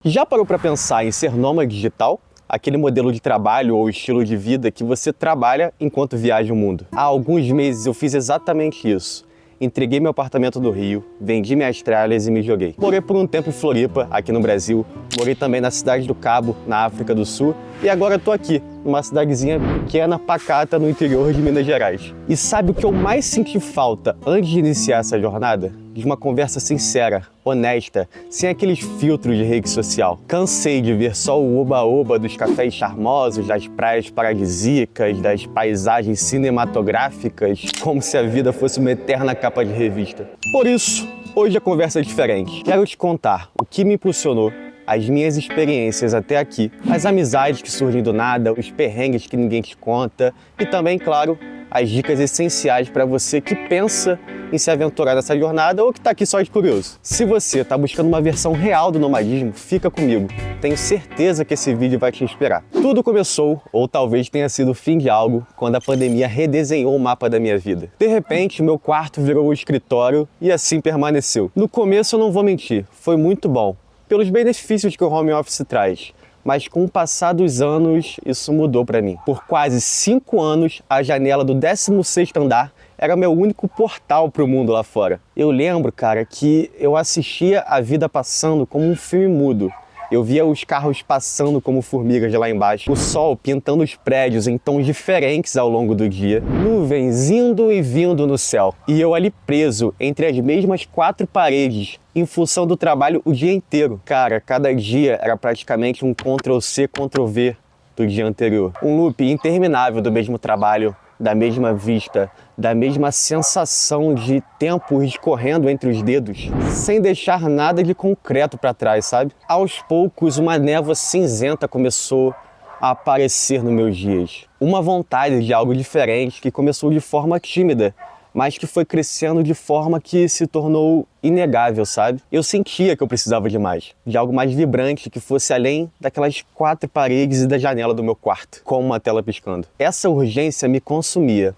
Já parou para pensar em ser nômade digital? Aquele modelo de trabalho ou estilo de vida que você trabalha enquanto viaja o mundo. Há alguns meses eu fiz exatamente isso. Entreguei meu apartamento no Rio, vendi minhas tralhas e me joguei. Morei por um tempo em Floripa, aqui no Brasil. Morei também na cidade do Cabo, na África do Sul. E agora eu tô aqui, numa cidadezinha pequena, pacata, no interior de Minas Gerais. E sabe o que eu mais senti falta antes de iniciar essa jornada? De uma conversa sincera, honesta, sem aqueles filtros de rede social. Cansei de ver só o oba-oba dos cafés charmosos, das praias paradisíacas, das paisagens cinematográficas, como se a vida fosse uma eterna capa de revista. Por isso, hoje a conversa é diferente. Quero te contar o que me impulsionou, as minhas experiências até aqui, as amizades que surgem do nada, os perrengues que ninguém te conta e também, claro, as dicas essenciais para você que pensa em se aventurar nessa jornada ou que está aqui só de curioso. Se você está buscando uma versão real do nomadismo, fica comigo. Tenho certeza que esse vídeo vai te inspirar. Tudo começou, ou talvez tenha sido o fim de algo, quando a pandemia redesenhou o mapa da minha vida. De repente, meu quarto virou um escritório e assim permaneceu. No começo, eu não vou mentir, foi muito bom, pelos benefícios que o home office traz. Mas com o passar dos anos, isso mudou para mim. Por quase 5 anos, a janela do 16º andar era meu único portal para o mundo lá fora. Eu lembro, cara, que eu assistia a vida passando como um filme mudo. Eu via os carros passando como formigas de lá embaixo, o sol pintando os prédios em tons diferentes ao longo do dia, nuvens indo e vindo no céu. E eu ali preso entre as mesmas 4 paredes, em função do trabalho o dia inteiro. Cara, cada dia era praticamente um Ctrl+C, Ctrl+V do dia anterior. Um loop interminável do mesmo trabalho, da mesma vista, da mesma sensação de tempo escorrendo entre os dedos, sem deixar nada de concreto para trás, sabe? Aos poucos, uma névoa cinzenta começou a aparecer nos meus dias. Uma vontade de algo diferente que começou de forma tímida, mas que foi crescendo de forma que se tornou inegável, sabe? Eu sentia que eu precisava de mais, de algo mais vibrante, que fosse além daquelas 4 paredes e da janela do meu quarto, com uma tela piscando. Essa urgência me consumia.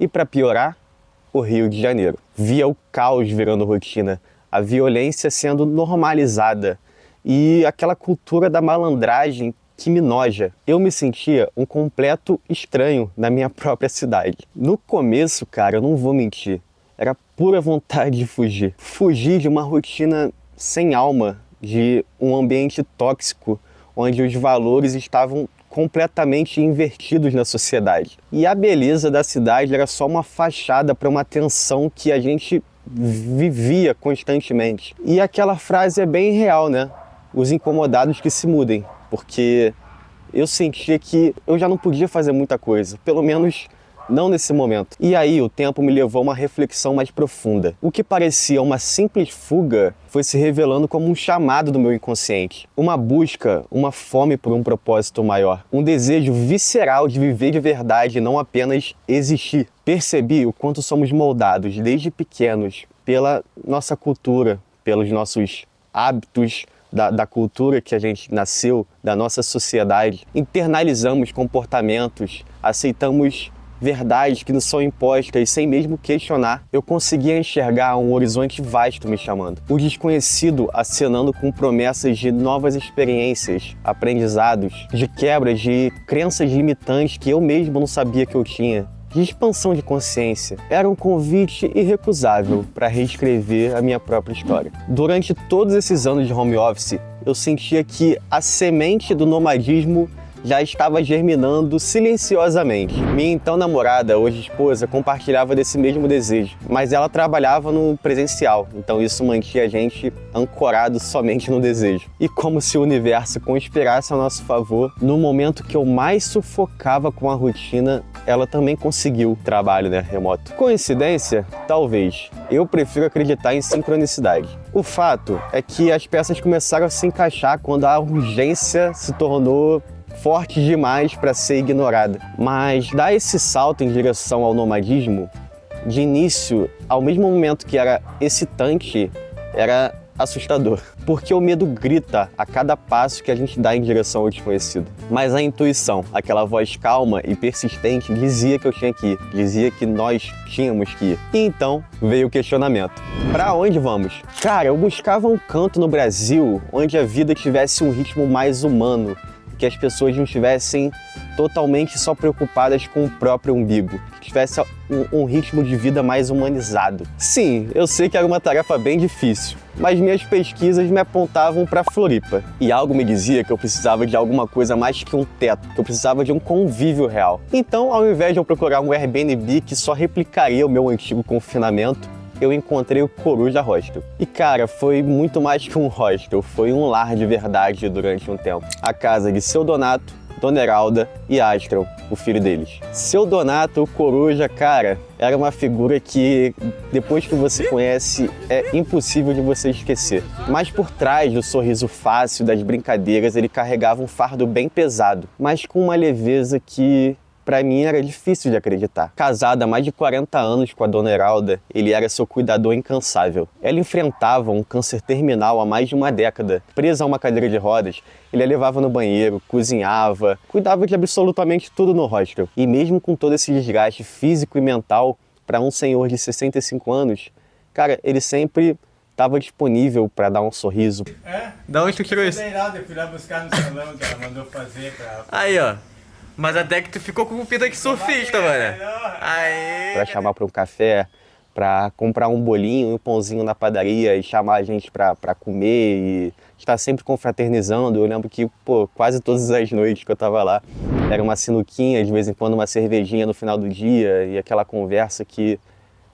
E para piorar, o Rio de Janeiro. Via o caos virando rotina, a violência sendo normalizada e aquela cultura da malandragem que me noja. Eu me sentia um completo estranho na minha própria cidade. No começo, cara, eu não vou mentir, era pura vontade de fugir. Fugir de uma rotina sem alma, de um ambiente tóxico, onde os valores estavam completamente invertidos na sociedade. E a beleza da cidade era só uma fachada para uma tensão que a gente vivia constantemente. E aquela frase é bem real, né? Os incomodados que se mudem. Porque eu sentia que eu já não podia fazer muita coisa, pelo menos não nesse momento. E aí o tempo me levou a uma reflexão mais profunda. O que parecia uma simples fuga foi se revelando como um chamado do meu inconsciente. Uma busca, uma fome por um propósito maior. Um desejo visceral de viver de verdade e não apenas existir. Percebi o quanto somos moldados desde pequenos pela nossa cultura, pelos nossos hábitos, da cultura que a gente nasceu, da nossa sociedade. Internalizamos comportamentos, aceitamos verdades que nos são impostas sem mesmo questionar. Eu conseguia enxergar um horizonte vasto me chamando. O desconhecido acenando com promessas de novas experiências, aprendizados, de quebras de crenças limitantes que eu mesmo não sabia que eu tinha. De expansão de consciência. Era um convite irrecusável para reescrever a minha própria história. Durante todos esses anos de home office, eu sentia que a semente do nomadismo já estava germinando silenciosamente. Minha então namorada, hoje esposa, compartilhava desse mesmo desejo, mas ela trabalhava no presencial, então isso mantinha a gente ancorado somente no desejo. E como se o universo conspirasse a nosso favor, no momento que eu mais sufocava com a rotina, ela também conseguiu trabalho, remoto. Coincidência? Talvez. Eu prefiro acreditar em sincronicidade. O fato é que as peças começaram a se encaixar quando a urgência se tornou forte demais para ser ignorada. Mas dar esse salto em direção ao nomadismo, de início, ao mesmo momento que era excitante, era assustador, porque o medo grita a cada passo que a gente dá em direção ao desconhecido. Mas a intuição, aquela voz calma e persistente, dizia que eu tinha que ir, dizia que nós tínhamos que ir. E então veio o questionamento. Para onde vamos? Cara, eu buscava um canto no Brasil onde a vida tivesse um ritmo mais humano, que as pessoas não estivessem totalmente só preocupadas com o próprio umbigo, que tivesse um ritmo de vida mais humanizado. Sim, eu sei que era uma tarefa bem difícil, mas minhas pesquisas me apontavam para Floripa. E algo me dizia que eu precisava de alguma coisa mais que um teto, que eu precisava de um convívio real. Então, ao invés de eu procurar um Airbnb que só replicaria o meu antigo confinamento, eu encontrei o Coruja Hostel. E cara, foi muito mais que um hostel, foi um lar de verdade durante um tempo. A casa de Seu Donato, Dona Heralda e Astron, o filho deles. Seu Donato, o Coruja, cara, era uma figura que, depois que você conhece, é impossível de você esquecer. Mas por trás do sorriso fácil, das brincadeiras, ele carregava um fardo bem pesado, mas com uma leveza que pra mim era difícil de acreditar. Casado há mais de 40 anos com a Dona Heralda, ele era seu cuidador incansável. Ela enfrentava um câncer terminal há mais de uma década. Presa a uma cadeira de rodas, ele a levava no banheiro, cozinhava, cuidava de absolutamente tudo no hostel. E mesmo com todo esse desgaste físico e mental, para um senhor de 65 anos, cara, ele sempre estava disponível para dar um sorriso. É? Da onde tu tirou isso? Sei lá, eu fui lá buscar no salão que ela mandou fazer pra... Aí, ó. Mas até que tu ficou com pinta de surfista, mano. Aí. Para chamar para um café, para comprar um bolinho e um pãozinho na padaria e chamar a gente para comer e estar sempre confraternizando. Eu lembro que, quase todas as noites que eu tava lá, era uma sinuquinha, de vez em quando uma cervejinha no final do dia e aquela conversa que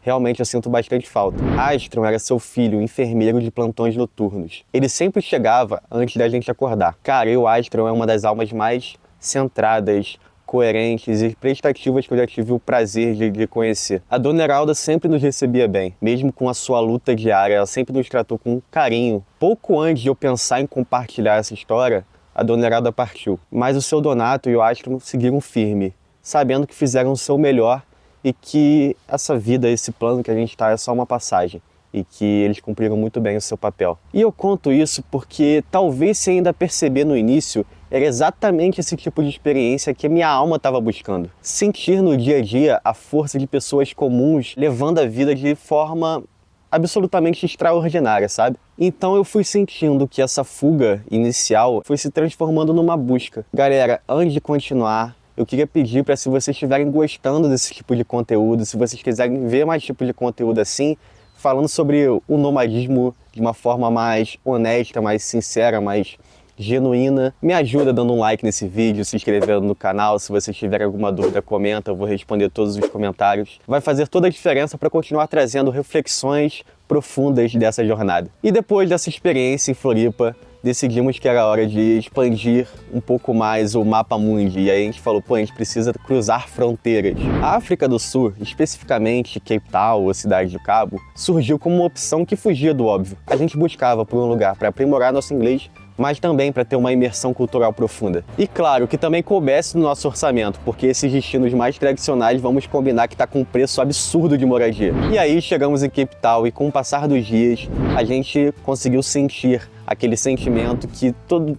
realmente eu sinto bastante falta. Astron era seu filho, enfermeiro de plantões noturnos. Ele sempre chegava antes da gente acordar. Cara, o Astron é uma das almas mais centradas, coerentes e prestativas que eu já tive o prazer de conhecer. A Dona Heralda sempre nos recebia bem, mesmo com a sua luta diária, ela sempre nos tratou com carinho. Pouco antes de eu pensar em compartilhar essa história, a Dona Heralda partiu. Mas o Seu Donato e o Astron seguiram firme, sabendo que fizeram o seu melhor e que essa vida, esse plano que a gente está é só uma passagem. E que eles cumpriram muito bem o seu papel. E eu conto isso porque talvez você ainda perceber no início, era exatamente esse tipo de experiência que a minha alma estava buscando. Sentir no dia a dia a força de pessoas comuns levando a vida de forma absolutamente extraordinária, sabe? Então eu fui sentindo que essa fuga inicial foi se transformando numa busca. Galera, antes de continuar, eu queria pedir para, se vocês estiverem gostando desse tipo de conteúdo, se vocês quiserem ver mais tipo de conteúdo assim, falando sobre o nomadismo de uma forma mais honesta, mais sincera, mais genuína, me ajuda dando um like nesse vídeo, se inscrevendo no canal. Se vocês tiverem alguma dúvida, comenta, eu vou responder todos os comentários. Vai fazer toda a diferença para continuar trazendo reflexões profundas dessa jornada. E depois dessa experiência em Floripa, decidimos que era hora de expandir um pouco mais o mapa mundi. E aí a gente falou, a gente precisa cruzar fronteiras. A África do Sul, especificamente Cape Town ou Cidade do Cabo, surgiu como uma opção que fugia do óbvio. A gente buscava por um lugar para aprimorar nosso inglês, mas também para ter uma imersão cultural profunda. E claro, que também coubesse no nosso orçamento, porque esses destinos mais tradicionais, vamos combinar que está com um preço absurdo de moradia. E aí chegamos em Cape Town e, com o passar dos dias, a gente conseguiu sentir aquele sentimento que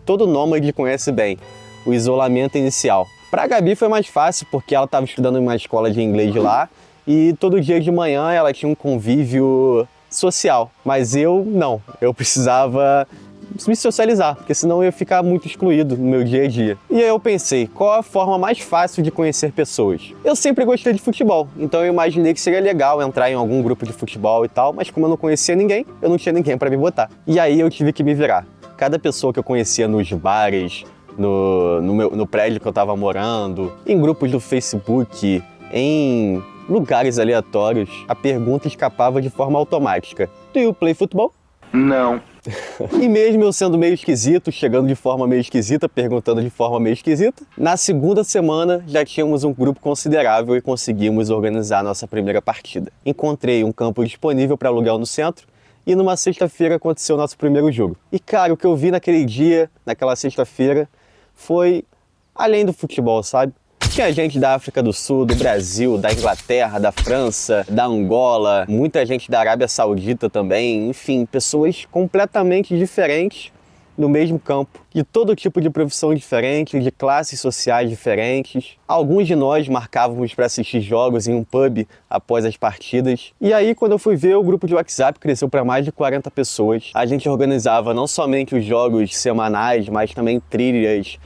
todo nômade conhece bem, o isolamento inicial. Para a Gabi foi mais fácil, porque ela estava estudando em uma escola de inglês lá e todo dia de manhã ela tinha um convívio social. Mas eu não, eu precisava me socializar, porque senão eu ia ficar muito excluído no meu dia a dia. E aí eu pensei, qual a forma mais fácil de conhecer pessoas? Eu sempre gostei de futebol, então eu imaginei que seria legal entrar em algum grupo de futebol e tal, mas como eu não conhecia ninguém, eu não tinha ninguém para me botar. E aí eu tive que me virar. Cada pessoa que eu conhecia nos bares, no prédio que eu tava morando, em grupos do Facebook, em lugares aleatórios, a pergunta escapava de forma automática. Do you play football? Não. E mesmo eu sendo meio esquisito, chegando de forma meio esquisita, perguntando de forma meio esquisita, na segunda semana já tínhamos um grupo considerável e conseguimos organizar a nossa primeira partida. Encontrei um campo disponível para aluguel no centro e numa sexta-feira aconteceu o nosso primeiro jogo. E cara, o que eu vi naquele dia, naquela sexta-feira, foi além do futebol, sabe? Tinha gente da África do Sul, do Brasil, da Inglaterra, da França, da Angola, muita gente da Arábia Saudita também, enfim, pessoas completamente diferentes no mesmo campo, de todo tipo de profissão diferente, de classes sociais diferentes. Alguns de nós marcávamos para assistir jogos em um pub após as partidas. E aí, quando eu fui ver, o grupo de WhatsApp cresceu para mais de 40 pessoas. A gente organizava não somente os jogos semanais, mas também trilhas,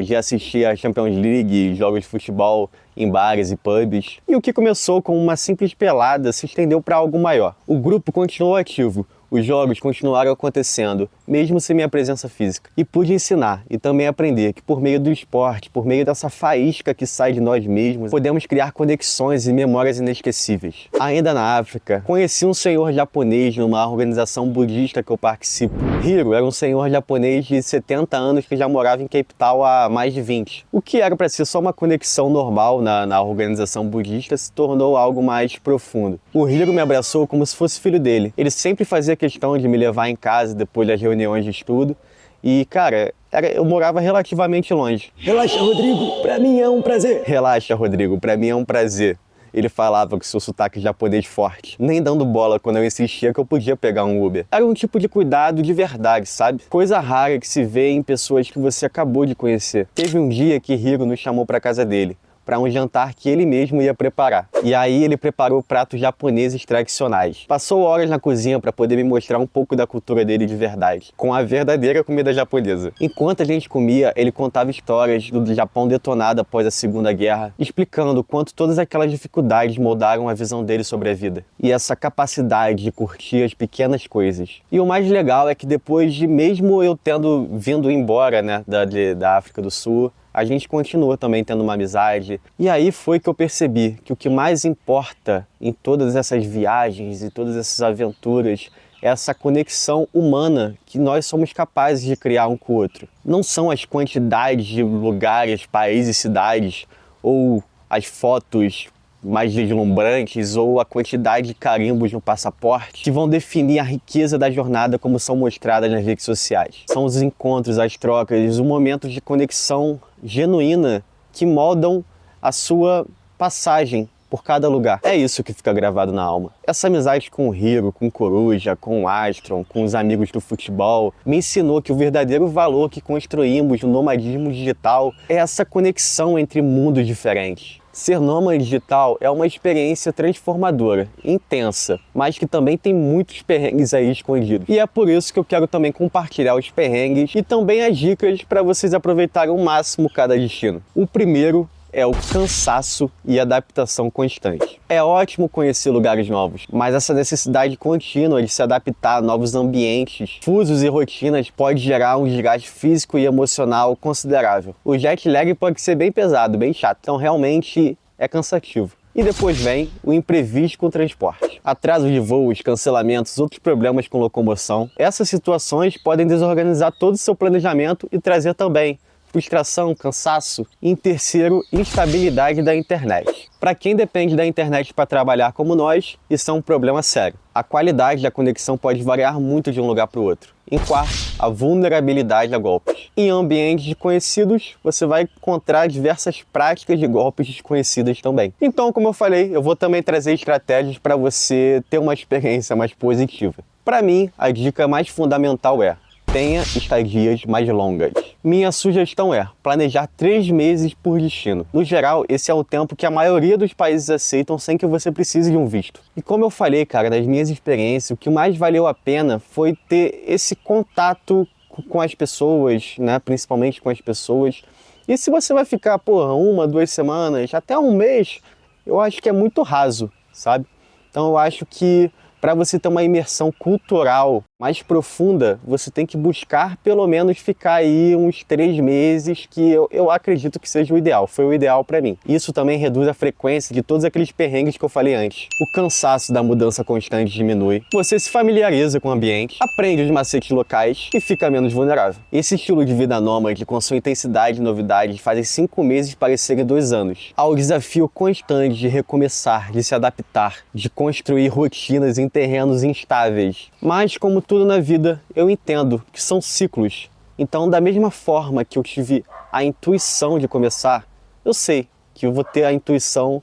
de assistir a Champions League, jogos de futebol em bares e pubs. E o que começou com uma simples pelada se estendeu para algo maior. O grupo continuou ativo, os jogos continuaram acontecendo, mesmo sem minha presença física. E pude ensinar e também aprender que por meio do esporte, por meio dessa faísca que sai de nós mesmos, podemos criar conexões e memórias inesquecíveis. Ainda na África, conheci um senhor japonês numa organização budista que eu participo. Hiro era um senhor japonês de 70 anos que já morava em Cape Town há mais de 20. O que era para ser só uma conexão normal na organização budista se tornou algo mais profundo. O Hiro me abraçou como se fosse filho dele. Ele sempre fazia questão de me levar em casa depois das reuniões de estudo. E, cara, eu morava relativamente longe. Relaxa, Rodrigo, pra mim é um prazer. Relaxa, Rodrigo, pra mim é um prazer. Ele falava com seu sotaque japonês forte, nem dando bola quando eu insistia que eu podia pegar um Uber. Era um tipo de cuidado de verdade, sabe? Coisa rara que se vê em pessoas que você acabou de conhecer. Teve um dia que Hiro nos chamou pra casa dele, para um jantar que ele mesmo ia preparar. E aí ele preparou pratos japoneses tradicionais. Passou horas na cozinha para poder me mostrar um pouco da cultura dele de verdade, com a verdadeira comida japonesa. Enquanto a gente comia, ele contava histórias do Japão detonado após a Segunda Guerra, explicando o quanto todas aquelas dificuldades moldaram a visão dele sobre a vida. E essa capacidade de curtir as pequenas coisas. E o mais legal é que depois de mesmo eu tendo vindo embora, né, da África do Sul, a gente continua também tendo uma amizade. E aí foi que eu percebi que o que mais importa em todas essas viagens e todas essas aventuras é essa conexão humana que nós somos capazes de criar um com o outro. Não são as quantidades de lugares, países, cidades, ou as fotos mais deslumbrantes ou a quantidade de carimbos no passaporte que vão definir a riqueza da jornada como são mostradas nas redes sociais. São os encontros, as trocas, os momentos de conexão genuína que moldam a sua passagem por cada lugar. É isso que fica gravado na alma. Essa amizade com o Hiro, com o Coruja, com o Astron, com os amigos do futebol, me ensinou que o verdadeiro valor que construímos no nomadismo digital é essa conexão entre mundos diferentes. Ser nômade digital é uma experiência transformadora, intensa, mas que também tem muitos perrengues aí escondidos. E é por isso que eu quero também compartilhar os perrengues e também as dicas para vocês aproveitarem ao máximo cada destino. O primeiro é o cansaço e adaptação constante. É ótimo conhecer lugares novos, mas essa necessidade contínua de se adaptar a novos ambientes, fusos e rotinas pode gerar um desgaste físico e emocional considerável. O jet lag pode ser bem pesado, bem chato, então realmente é cansativo. E depois vem o imprevisto com o transporte. Atrasos de voos, cancelamentos, outros problemas com locomoção. Essas situações podem desorganizar todo o seu planejamento e trazer também frustração, cansaço e, em terceiro, instabilidade da internet. Para quem depende da internet para trabalhar como nós, isso é um problema sério. A qualidade da conexão pode variar muito de um lugar para o outro. Em quarto, a vulnerabilidade a golpes. Em ambientes desconhecidos, você vai encontrar diversas práticas de golpes desconhecidas também. Então, como eu falei, eu vou também trazer estratégias para você ter uma experiência mais positiva. Para mim, a dica mais fundamental é: tenha estadias mais longas. Minha sugestão é planejar 3 meses por destino. No geral, esse é o tempo que a maioria dos países aceitam sem que você precise de um visto. E como eu falei, cara, nas minhas experiências, o que mais valeu a pena foi ter esse contato com as pessoas, né? Principalmente com as pessoas. E se você vai ficar, 1, 2 semanas, até um mês, eu acho que é muito raso, sabe? Então eu acho que para você ter uma imersão cultural mais profunda, você tem que buscar pelo menos ficar aí uns 3 meses, que eu acredito que seja o ideal, foi o ideal para mim. Isso também reduz a frequência de todos aqueles perrengues que eu falei antes. O cansaço da mudança constante diminui, você se familiariza com o ambiente, aprende os macetes locais e fica menos vulnerável. Esse estilo de vida nômade, com sua intensidade e novidade, fazem 5 meses parecerem 2 anos. Há o desafio constante de recomeçar, de se adaptar, de construir rotinas em terrenos instáveis. Mas, como tudo na vida, eu entendo que são ciclos. Então, da mesma forma que eu tive a intuição de começar, eu sei que eu vou ter a intuição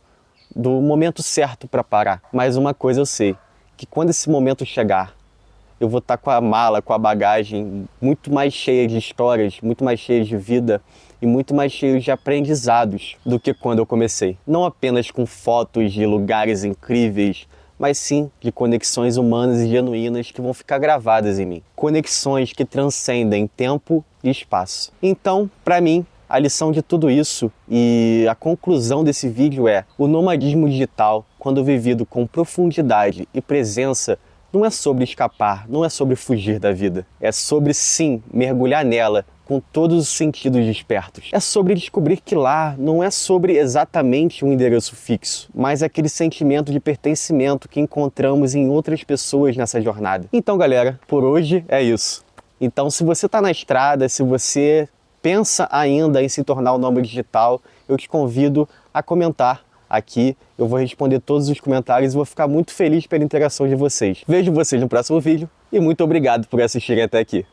do momento certo para parar. Mas uma coisa eu sei, que quando esse momento chegar, eu vou estar com a mala, com a bagagem muito mais cheia de histórias, muito mais cheia de vida e muito mais cheia de aprendizados do que quando eu comecei. Não apenas com fotos de lugares incríveis, mas sim de conexões humanas e genuínas que vão ficar gravadas em mim. Conexões que transcendem tempo e espaço. Então, para mim, a lição de tudo isso e a conclusão desse vídeo é: o nomadismo digital, quando vivido com profundidade e presença, não é sobre escapar, não é sobre fugir da vida. É sobre, sim, mergulhar nela com todos os sentidos despertos. É sobre descobrir que lá não é sobre exatamente um endereço fixo, mas aquele sentimento de pertencimento que encontramos em outras pessoas nessa jornada. Então, galera, por hoje é isso. Então, se você está na estrada, se você pensa ainda em se tornar um nômade digital, eu te convido a comentar aqui. Eu vou responder todos os comentários e vou ficar muito feliz pela interação de vocês. Vejo vocês no próximo vídeo e muito obrigado por assistirem até aqui.